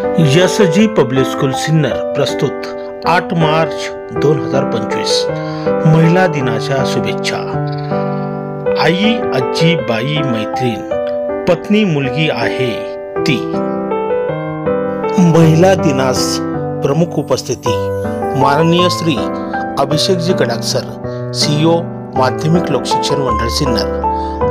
यशजी public school Sinnar प्रस्तुत 8 मार्च 2025 महिला दिनाच्या शुभेच्छा। आई, आजी, बाई, मैत्रीण, पत्नी, मुलगी आहे ती। महिला दिनास प्रमुख उपस्थिती माननीय श्री अभिषेकजी गडाख सर, CEO माध्यमिक लोकशिक्षण मंडळ सिन्नर,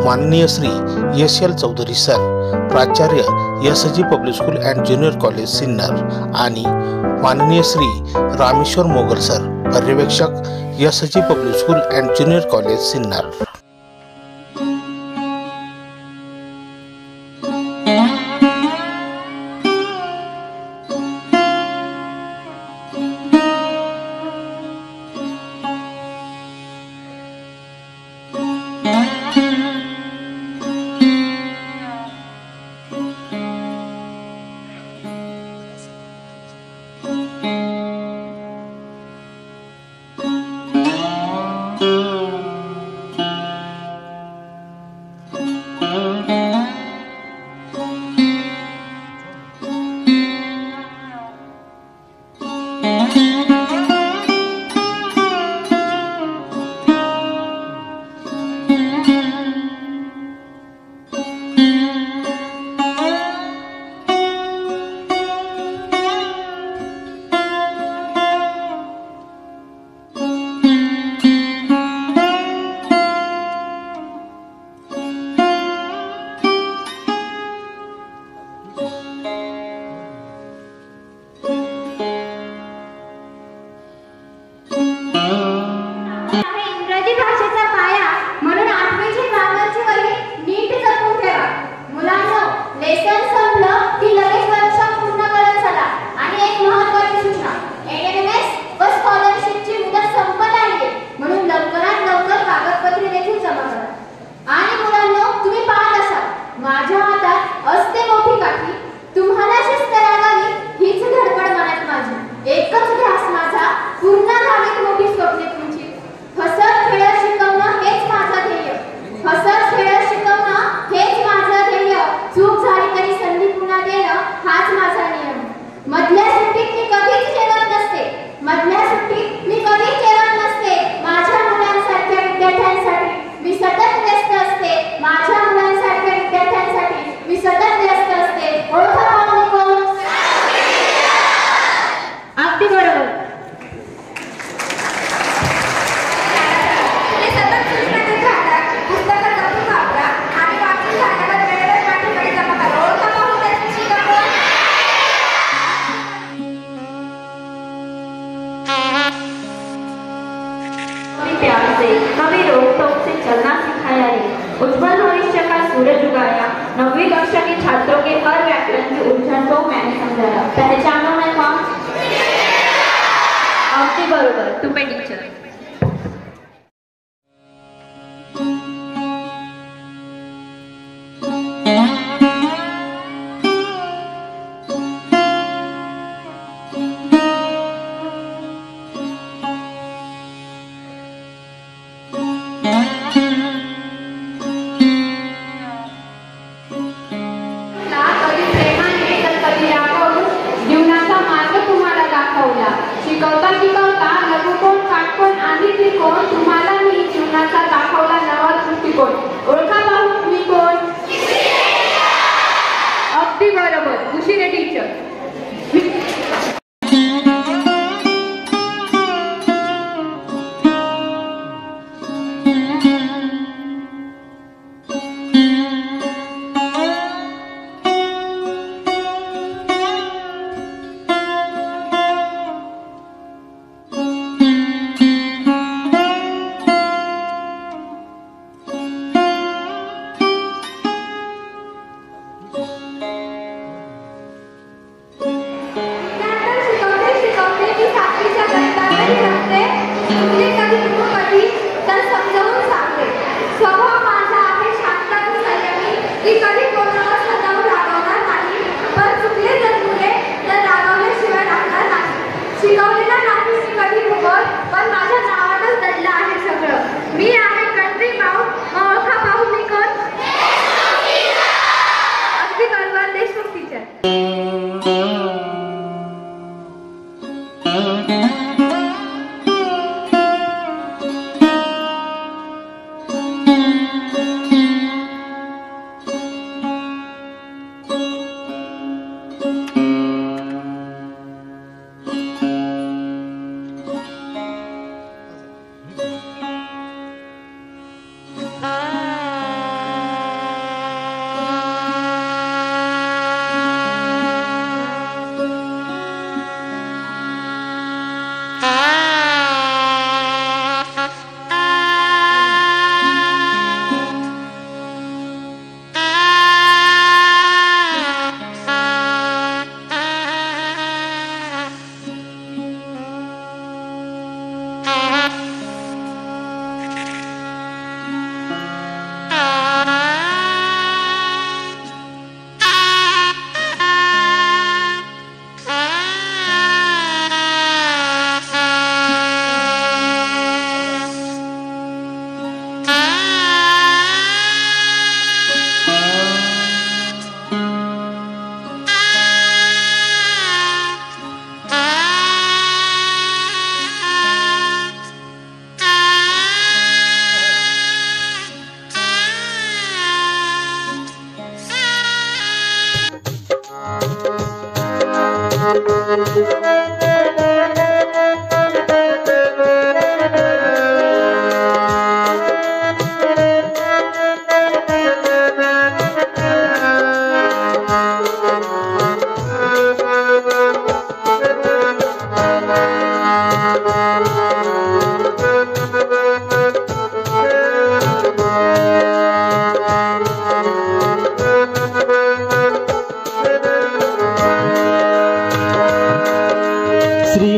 माननीय श्री YSL चौधरी सर, प्राचार्य Yashji public school and junior college Sinnar आणि माननीय श्री रामेश्वर मोगल सर, पर्यवेक्षक Yashji public school and junior college Sinnar. कभी रोक टोक से चलना सिखाया है, उज्जवल भविष्य का सूरज उगाया। 9वीं कक्षा के छात्रों के हर व्याकरण की उलझन को मैंने समझाया। पहचानो मैं कौन? अगदी बरोबर, तुम्ही टीचर। शिकवता शिकवता लघुकोण, काटकोण श्री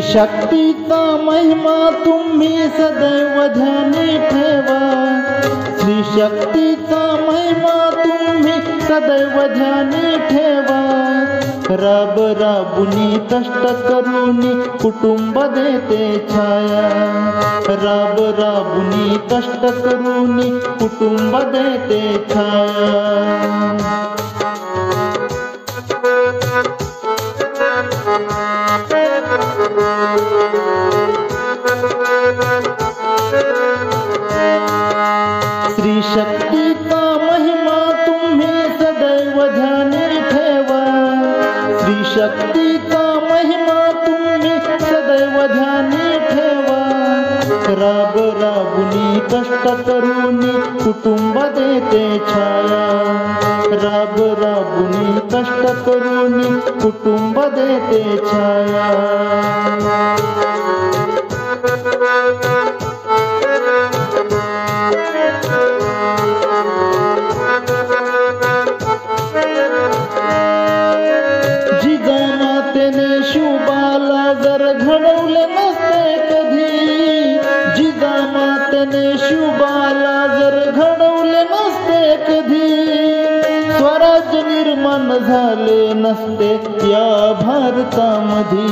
शक्तीचा महिमा तुम्ही सदैव ध्यानी ठेवा। श्री शक्तीचा महिमा तुम्ही सदैव ध्यानी ठेवा। राब राबुनी कष्ट करूनी कुटुंब देते छाया। राब राबुनी कष्ट करूनी कुटुंब देते छाया। श्री शक्तीचा महिमा तुम्ही सदैव ध्यानी ठेवा। श्री शक्तीचा महिमा तुम्ही सदैव ध्यानी ठेवा। राब राबुनी कष्ट करूनी कुटुंब देते छाया। राब राबुनी कष्ट करूनी कुटुंब देते छाया। जिजामातेने शिवबाला जर घडवले नसते कधी। जिजामातेने शिवबाला जर घडवले नसते कधी। स्वराज्य निर्माण झाले नसते या भारतामध्ये।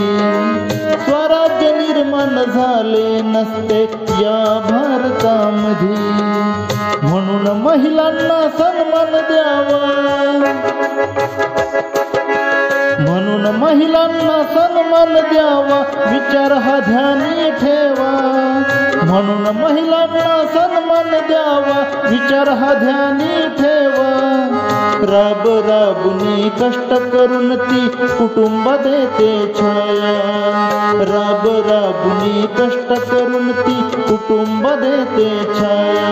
स्वराज्य निर्माण झाले नसते या भारतामध्ये। म्हणून महिलांना सन्मान द्यावा। म्हणून महिलांना सन्मान द्यावा। विचार हा ध्यानी ठेवा। म्हणून महिलांना सन्मान द्यावा। विचार हा ध्यानी ठेवा। राब राबुनी कष्ट करून ती कुटुंब देते छाया। राब राबुनी कष्ट करून ती कुटुंब देते छाया।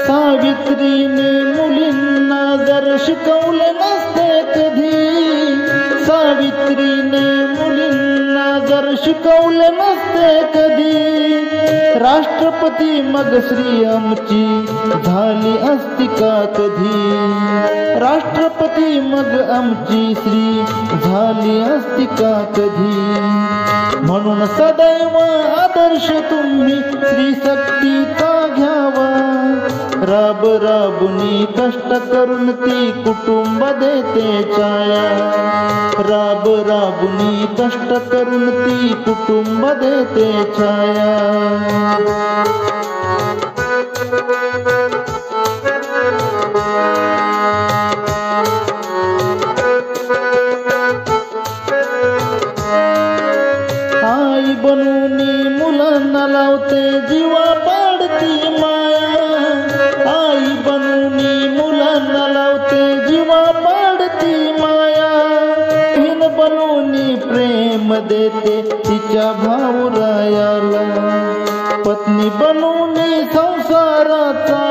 सावित्रीने मुलींना जर शिकवले नसते कधी। सावित्रीने मुलींना जर शिकवले नसते कधी। राष्ट्रपती मग श्री आमची झाली असती का कधी। राष्ट्रपती मग आमची श्री झाली असती का कधी। म्हणून सदैव आदर्श तुम्ही श्री शक्तीचा घ्यावा। राब राबुनी कष्ट करून ती कुटुंब देते छाया। राब राबुनी कष्ट करून ती कुटुंब देते छाया। आई बनूनी मुलांना लावते जीवा पाडती माया। आई बनूनी मुलांना लावते जीवा पाडती माया। हिन बनूनी प्रेम देते तिच्या भाऊरायाला। पत्नी बनूनी संसाराचा।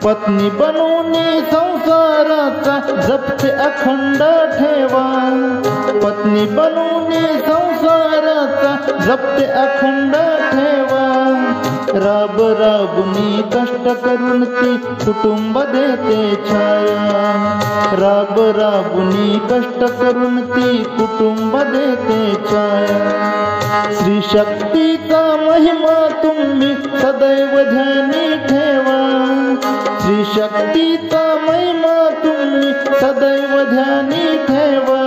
पत्नी बनूनी संसाराचा जपते अखंड ठेवा। पत्नी बनूनी संसाराचा जपते अखंड ठेवा। राब राबुनी कष्ट करून ती कुटुंब देते छाया। राब राबुनी कष्ट करून ती कुटुंब देते छाया। श्री शक्तीचा महिमा तुम्ही सदैव ध्यानी ठेवा। श्री शक्तीचा महिमा तुम्ही सदैव ध्यानी ठेवा।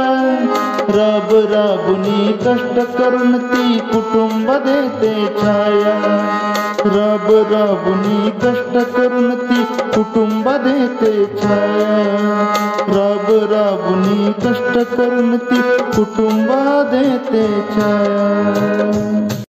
राब राबुनी कष्ट करून ती कुटुंब देते छाया। राब राबुनी कष्ट करून ती कुटुंब देते छाया। राब राबराबुनी कष्ट करून ती कुटुंबा देते छाया.